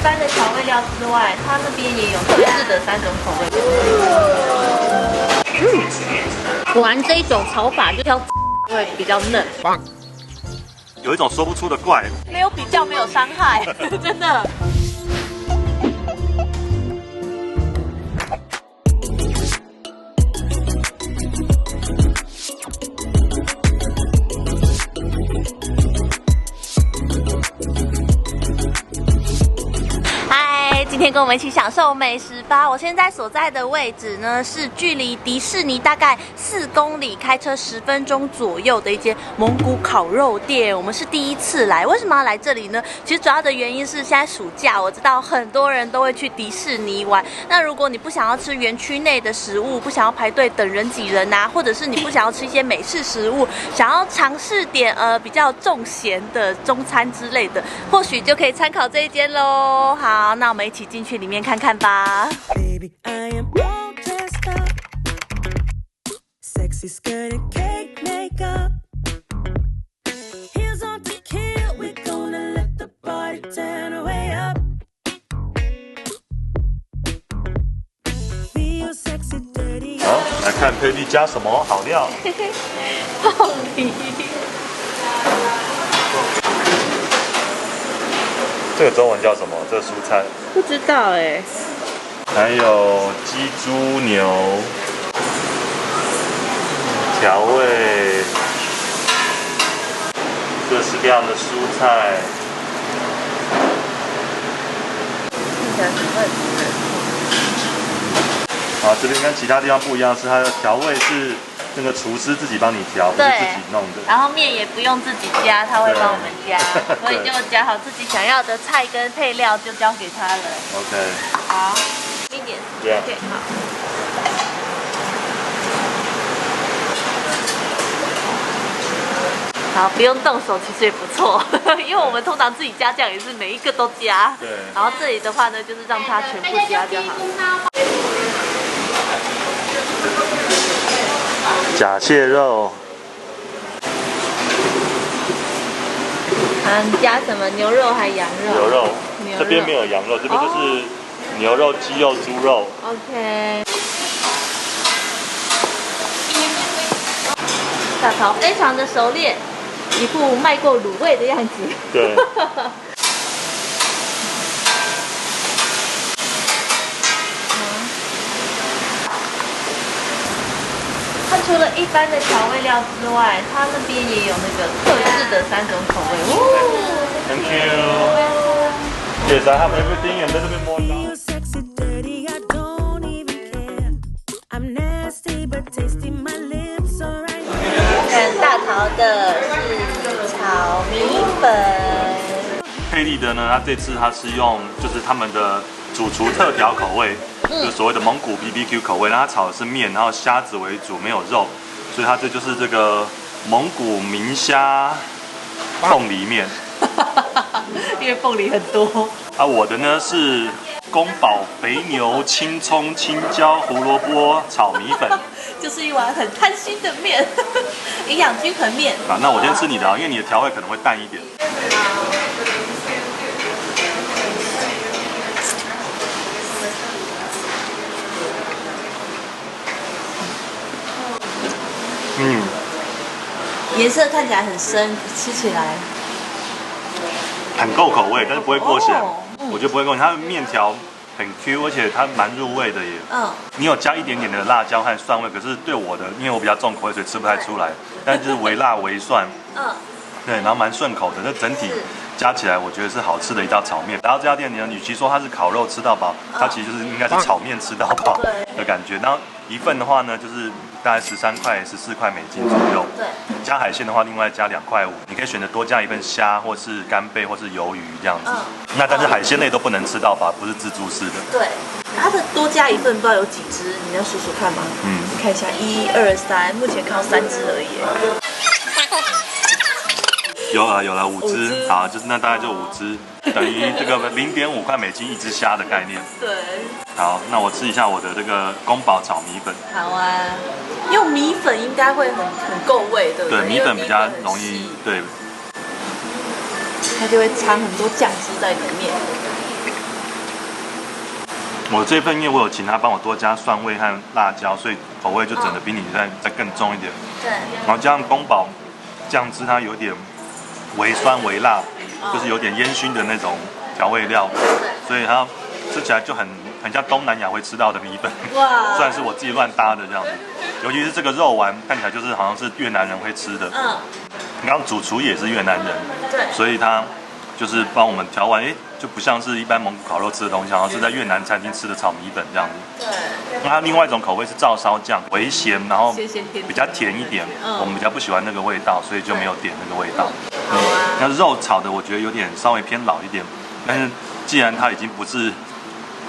般的调味料之外，它那边也有特制的3种口味。果然这一种炒法就挑会比较嫩，有一种说不出的怪。没有比较，没有伤害，真的。今天跟我们一起享受美食吧！我现在所在的位置呢，是距离迪士尼大概4公里，开车10分钟左右的一间蒙古烤肉店。我们是第一次来，为什么要来这里呢？其实主要的原因是现在暑假，我知道很多人都会去迪士尼玩。那如果你不想要吃园区内的食物，不想要排队等人挤人啊，或者是你不想要吃一些美式食物，想要尝试点比较重咸的中餐之类的，或许就可以参考这一间喽。好，那我们一起进去里面看看吧。Baby, I am all dressed up. Sexy skirt and cake makeup. Heels on to kill. We're gonna let the party turn way up. Feel sexy, dirty. 好，来看佩蒂加什么好料。凤梨。这个中文叫什么？这个蔬菜不知道哎。还有鸡猪牛调味，各式各样的蔬菜。看起来很会吃。啊，这边跟其他地方不一样，是它的调味是那个厨师自己帮你调，不是自己弄的。然后面也不用自己加，他会帮我们加，所以就夹好自己想要的菜跟配料就交给他了。OK。好，一点。OK， 好。好，不用动手其实也不错，因为我们通常自己加酱也是每一个都加。对。然后这里的话呢，就是让它全部加就好。假蟹肉。你加什么？牛肉还羊肉？牛肉。这边没有羊肉，这边就是牛肉、鸡肉、猪肉。OK。大桃非常的熟练，一副卖过卤味的样子。对。它除了一般的调味料之外，它那边也有那个特制的3种口味。Thank you. Yes, I have everything and a little bit more. 看大桃的是炒米粉。佩利的呢，它这次它是用就是他们的主厨特调口味。就是所谓的蒙古 BBQ 口味，然后它炒的是面，然后虾子为主，没有肉，所以它这就是这个蒙古明虾凤梨面。因为凤梨很多。啊，我的呢是宫保肥牛、青葱、青椒、胡萝卜炒米粉，就是一碗很贪心的面，营养均衡面。啊，那我先吃你的啊，因为你的调味可能会淡一点。颜色看起来很深，吃起来很够口味，但是不会过咸。我觉得不会过咸，它的面条很 Q， 而且它蛮入味的耶。你有加一点点的辣椒和蒜味，可是对我的，因为我比较重口味，所以吃不太出来。但就是微辣微蒜。对，然后蛮顺口的，那整体加起来我觉得是好吃的一道炒面。然后这家店呢，与其说它是烤肉吃到饱，它其实就是应该是炒面吃到饱的感觉。然后一份的话呢，就是大概13块、14块美金左右。对。加海鲜的话，另外加2.5块。你可以选择多加一份虾，或是干贝，或是鱿鱼这样子。那但是海鲜类都不能吃到饱，不是自助式的。对。它的多加一份不知道有几只，你要数数看吗？你看一下，1、2、3，目前看到3只而已。有了5只，好，就是那大概就5只，等于这个0.5块美金一只虾的概念。对。好，那我吃一下我的这个宫保炒米粉。好啊，用米粉应该会很够味，对不对？对，米粉比较容易，对。它就会藏很多酱汁在里面。我这份因为我有请他帮我多加蒜味和辣椒，所以口味就整个比你再更重一点。对。然后加上宫保酱汁，它有点微酸微辣，就是有点烟熏的那种调味料，所以它吃起来就很像东南亚会吃到的米粉。哇！虽然是我自己乱搭的这样子，尤其是这个肉丸看起来就是好像是越南人会吃的。嗯。刚刚主厨也是越南人，对，所以他就是帮我们调完，就不像是一般蒙古烤肉吃的东西，好像是在越南餐厅吃的炒米粉这样子。对。那它另外一种口味是照烧酱，微咸，然后比较甜一点。我们比较不喜欢那个味道，所以就没有点那个味道。好啊。那肉炒的我觉得有点稍微偏老一点，但是既然它已经不是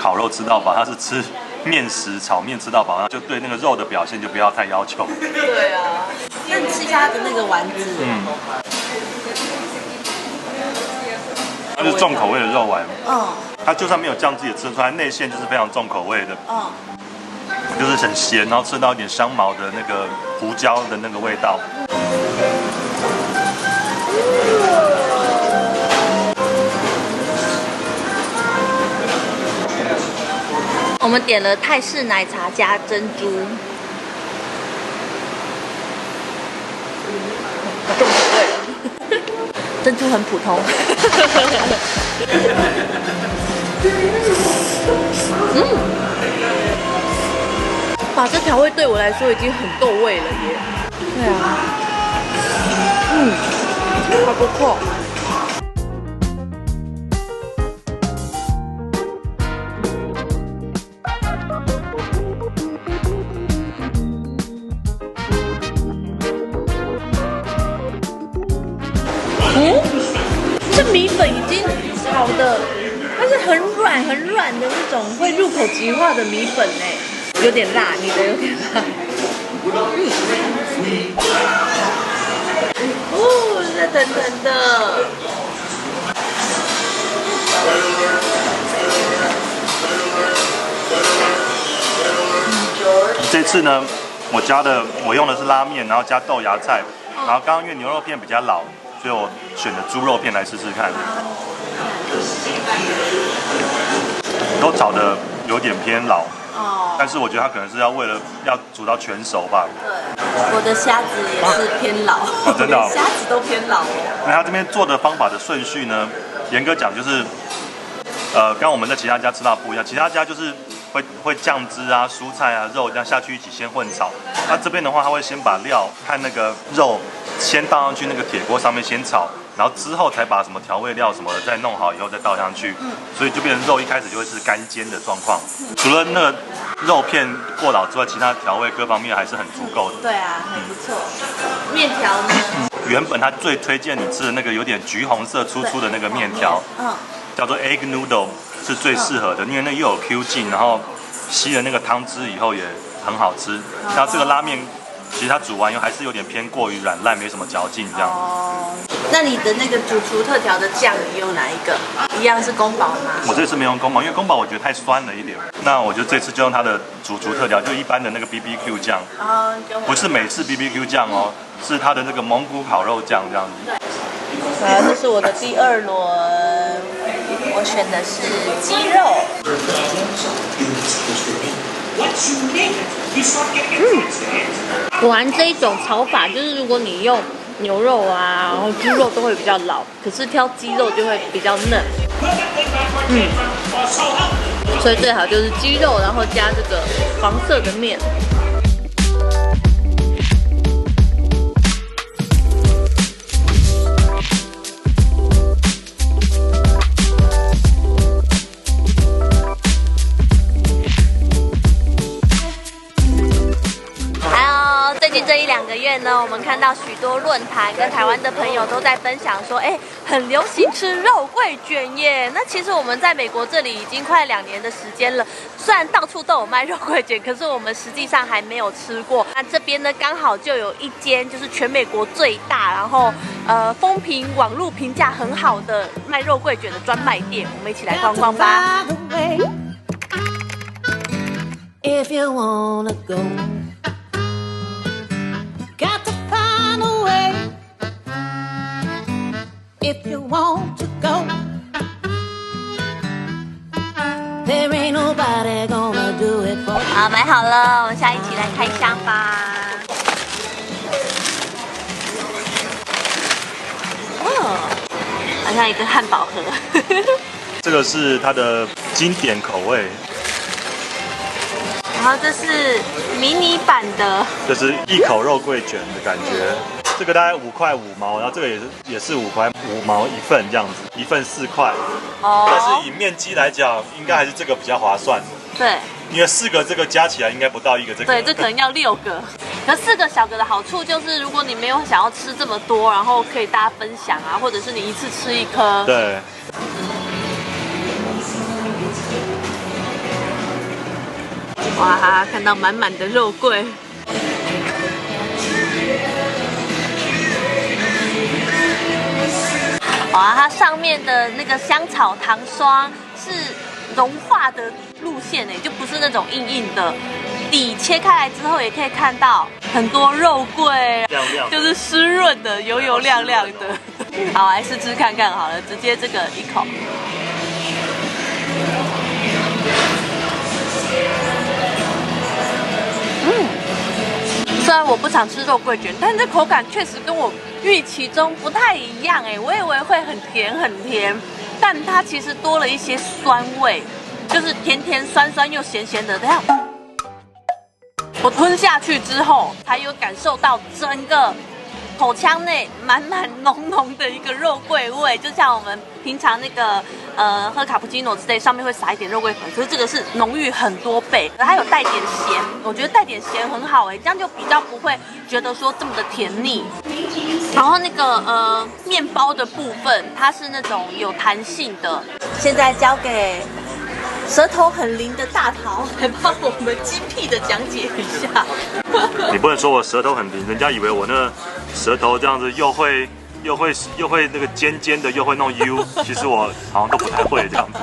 烤肉吃到饱，它是吃面食炒面吃到饱，就对那个肉的表现就不要太要求。对啊。那你吃一下它的那个丸子。它是重口味的肉丸。它就算没有酱汁也吃得出来，内馅就是非常重口味的。就是很咸，然后吃到一点香茅的那个胡椒的那个味道。我们点了泰式奶茶加珍珠。重口味。珍珠很普通。哇，这调味对我来说已经很够味了耶。对啊。还不错。这米粉已经炒的，它是很软的那种会入口即化的米粉呢，有点辣，你的有点辣。热腾腾的。这次呢，我用的是拉面，然后加豆芽菜，然后刚刚因为牛肉片比较老，所以我选的猪肉片来试试看。都炒的有点偏老，但是我觉得它可能是为了要煮到全熟吧。对，我的虾子也是偏老，真的，虾子都偏老。那它这边做的方法的顺序呢，严格讲就是，跟我们在其他家吃到不一样，其他家就是会酱汁啊、蔬菜啊、肉这样下去一起先混炒。那这边的话，它会先把料和那个肉先倒上去那个铁锅上面先炒，然后之后才把什么调味料什么的再弄好以后再倒上去。所以就变成肉一开始就会是干煎的状况。除了那个肉片过老之外，其他调味各方面还是很足够的。对啊，很不错。面条呢？原本它最推荐你吃的那个有点橘红色粗粗的那个面条，叫做 egg noodle。是最适合的，因为那又有 Q 劲，然后吸了那个汤汁以后也很好吃。那这个拉面其实它煮完以后还是有点偏过于软烂，没什么嚼劲这样。那你的那个主厨特调的酱你用哪一个？一样是宫保吗？我这次没用宫保，因为宫保我觉得太酸了一点。那我就这次就用它的主厨特调，就一般的那个 BBQ 酱。不是美式 BBQ 酱哦，是它的那个蒙古烤肉酱这样子。这是我的第2轮。我选的是鸡肉。果然这一种炒法就是如果你用牛肉啊，然后猪肉都会比较老，可是挑鸡肉就会比较嫩。所以最好就是鸡肉，然后加这个黄色的面。这1-2个月呢，我们看到许多论坛跟台湾的朋友都在分享说，很流行吃肉桂卷耶。那其实我们在美国这里已经快2年的时间了，虽然到处都有卖肉桂卷，可是我们实际上还没有吃过。那这边呢，刚好就有一间就是全美国最大，然后风评网络评价很好的卖肉桂卷的专卖店，我们一起来逛逛吧。If you wanna go. Got to find a way if you want to go. There ain't nobody 好，买好了，我们现在一起来开箱吧。好像一个汉堡盒。这个是它的经典口味。然后这是迷你版的，这是一口肉桂卷的感觉。这个大概5块5毛，然后这个也是5块5毛一份这样子，一份4块。哦。但是以面积来讲，应该还是这个比较划算。对。因为4个这个加起来应该不到1个这个。对，这可能要6个。可4个小个的好处就是，如果你没有想要吃这么多，然后可以大家分享啊，或者是你一次吃1颗。对。哇，看到满满的肉桂。哇，它上面的那个香草糖霜是融化的路线诶，就不是那种硬硬的。底切开来之后，也可以看到很多肉桂，亮亮，就是湿润的、油油亮亮的。好，来试吃看看好了，直接这个一口。虽然我不常吃肉桂卷，但这口感确实跟我预期中不太一样哎，我以为会很甜很甜，但它其实多了一些酸味，就是甜甜酸酸又咸咸的。等下我吞下去之后，才有感受到整个口腔内满满浓浓的一个肉桂味，就像我们平常那个喝卡布奇诺之类上面会撒一点肉桂粉，可是这个是浓郁很多倍，它有带点咸，我觉得带点咸很好哎，这样就比较不会觉得说这么的甜腻。然后那个面包的部分，它是那种有弹性的。现在交给舌头很灵的大桃来帮我们精辟的讲解一下。你不能说我舌头很灵，人家以为我那舌头这样子又会那个尖尖的，又会弄 U， 其实我好像都不太会这样子。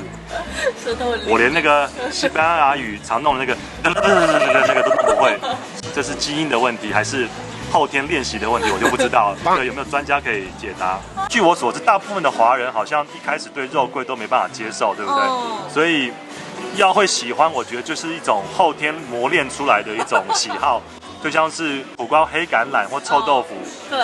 舌头很灵，我连那个西班牙语常弄的那个那个都不会，这是基因的问题还是后天练习的问题，我就不知道了。这个有没有专家可以解答？据我所知，大部分的华人好像一开始对肉桂都没办法接受，对不对？所以要会喜欢，我觉得就是一种后天磨练出来的一种喜好，就像是苦瓜、黑橄榄或臭豆腐，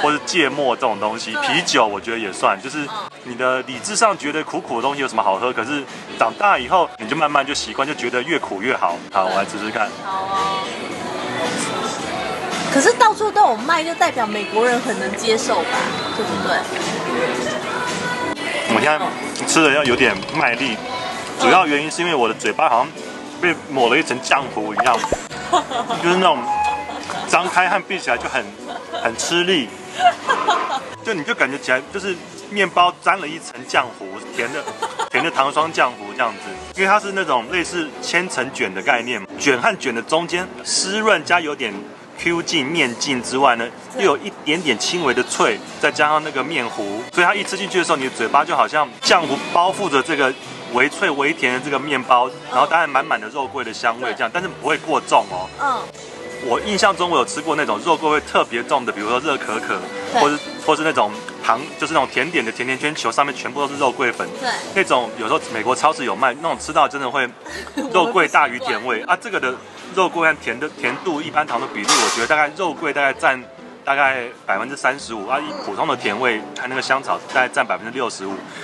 或是芥末这种东西。啤酒我觉得也算，就是你的理智上觉得苦苦的东西有什么好喝，可是长大以后你就慢慢就习惯，就觉得越苦越好。好，我来试试看。好哦。可是到处都有卖，就代表美国人很能接受吧，对不对？我现在吃的要有点卖力，主要原因是因为我的嘴巴好像被抹了一层浆糊一样，就是那种张开和闭起来就很吃力，就你就感觉起来就是面包沾了一层浆糊，甜的糖霜浆糊这样子，因为它是那种类似千层卷的概念，卷和卷的中间湿润加有点Q 劲面劲之外呢，又有一点点轻微的脆，再加上那个面糊，所以它一吃进去的时候，你的嘴巴就好像浆糊包覆着这个微脆微甜的这个面包，然后当然满满的肉桂的香味这样，但是不会过重哦。我印象中我有吃过那种肉桂味特别重的，比如说热可可，或是那种糖，就是那种甜点的甜甜圈球，上面全部都是肉桂粉。对，那种有时候美国超市有卖，那种吃到真的会肉桂大于甜味啊。这个的肉桂和甜度一般糖的比例，我觉得大概肉桂大概占大概35%啊，普通的甜味和那个香草大概占65%，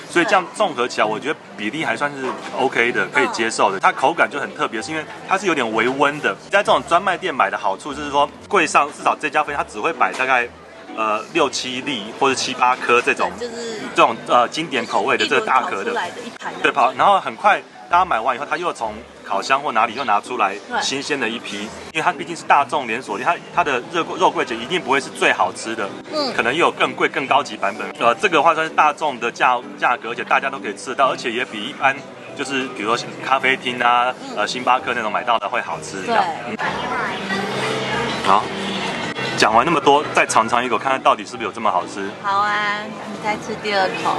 所以这样综合起来，我觉得比例还算是 OK 的，可以接受的。它口感就很特别，是因为它是有点微温的。在这种专卖店买的好处就是说，柜上至少这家分它只会摆大概6-7粒或者7、8颗这种，就是这种经典口味的这个大壳的，对，然后很快大家买完以后，它又从烤箱或哪里又拿出来新鲜的一批，因为它毕竟是大众连锁店，它的肉桂卷一定不会是最好吃的，可能也有更贵更高级版本。这个的话算是大众的价格，而且大家都可以吃得到，而且也比一般就是比如说咖啡厅啊、星巴克那种买到的会好吃。这样，好，讲完那么多，再尝尝一口，看看到底是不是有这么好吃。好啊，你再吃第2口。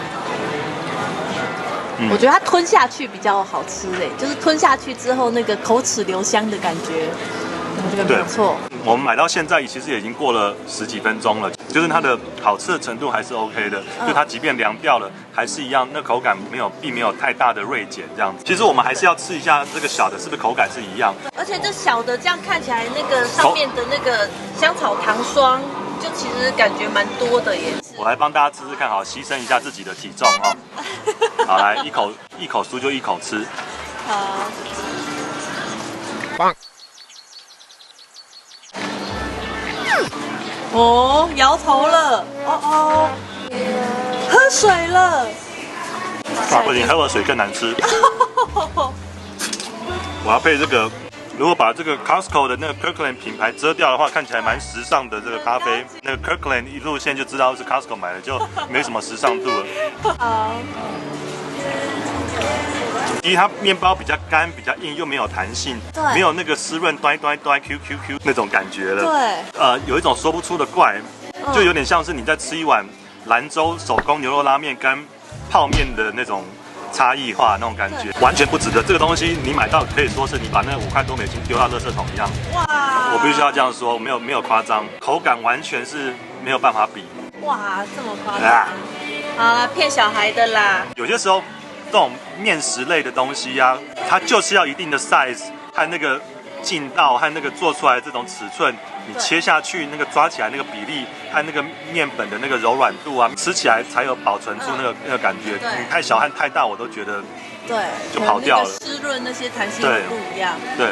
我觉得它吞下去比较好吃哎，就是吞下去之后那个口齿留香的感觉，我觉得没错。我们买到现在其实已经过了10几分钟了，就是它的好吃的程度还是 OK 的，就它即便凉掉了，还是一样，那口感并没有太大的锐减这样子。其实我们还是要吃一下这个小的，是不是口感是一样？而且这小的这样看起来，那个上面的那个香草糖霜，就其实感觉蛮多的耶。我来帮大家吃吃看，好，牺牲一下自己的体重哈。好，来一口酥就一口吃。好。棒。哦，摇头了，喝水了。啊，不行，喝了水更难吃。我要配这个，如果把这个 Costco 的那个 Kirkland 品牌遮掉的话，看起来蛮时尚的这个咖啡。那个 Kirkland 一路线就知道是 Costco 买的，就没什么时尚度了。好。因为它面包比较干、比较硬，又没有弹性，没有那个湿润端Q那种感觉了。对，有一种说不出的怪，就有点像是你在吃一碗兰州手工牛肉拉面跟泡面的那种差异化那种感觉，完全不值得。这个东西你买到可以说是你把那5块多美金丢到垃圾桶一样。哇！我必须要这样说，没有夸张，口感完全是没有办法比。哇，这么夸张？好了，骗小孩的啦。有些时候。这种面食类的东西呀、它就是要一定的 size 和那个劲道和那个做出来的这种尺寸，你切下去那个抓起来那个比例和那个面本的那个柔软度啊，吃起来才有保存住那个感觉。你太小和太大，我都觉得就跑掉了。湿润那些弹性不一样。对。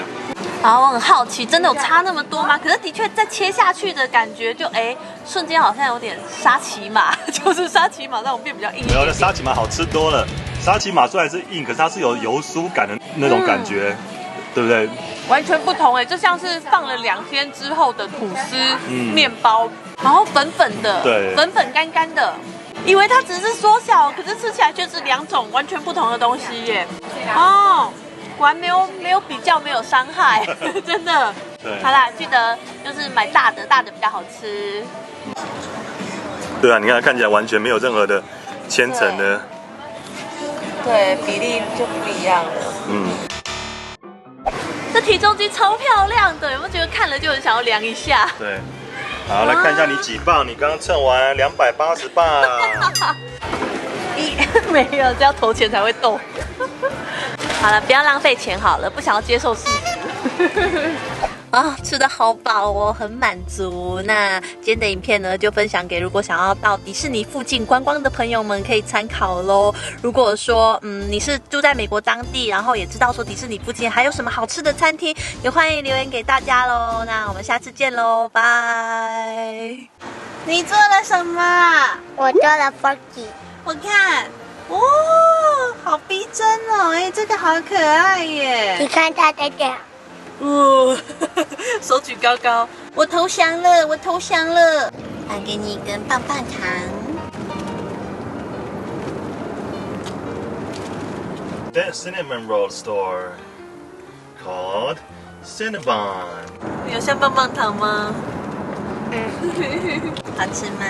然后我很好奇，真的有差那么多吗？可是的确在切下去的感觉就瞬间好像有点沙琪玛，就是沙琪玛那种变比较硬一点。没有，那沙琪玛好吃多了。沙琪玛虽然是硬，可是它是有油酥感的那种感觉，对不对？完全不同就像是放了2天之后的吐司面包，然后粉粉的，对，粉粉干干的。以为它只是缩小，可是吃起来却是2种完全不同的东西耶。哦，果然没有比较，没有伤害，真的。对，好啦，记得就是买大的比较好吃。对啊，你看起来完全没有任何的千层的。对，比例就不一样了。这体重机超漂亮的，有没有觉得看了就很想要量一下？对，好，来看一下你几磅？你刚刚称完280磅。没有，这要投钱才会动。好了，不要浪费钱好了，不想要接受事实。吃得好饱哦，很满足。那今天的影片呢，就分享给如果想要到迪士尼附近观光的朋友们可以参考咯。如果说你是住在美国当地，然后也知道说迪士尼附近还有什么好吃的餐厅，也欢迎留言给大家咯。那我们下次见咯，拜。你做了什么？我做了 Forky。我看，好逼真哦！这个好可爱耶！你看它的脚。手举高高，我投降了，我投降了。还给你一根棒棒糖。That cinnamon roll store called Cinnabon。有像棒棒糖吗？好吃吗？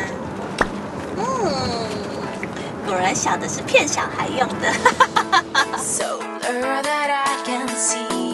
果然小的是骗小孩用的。So that I can see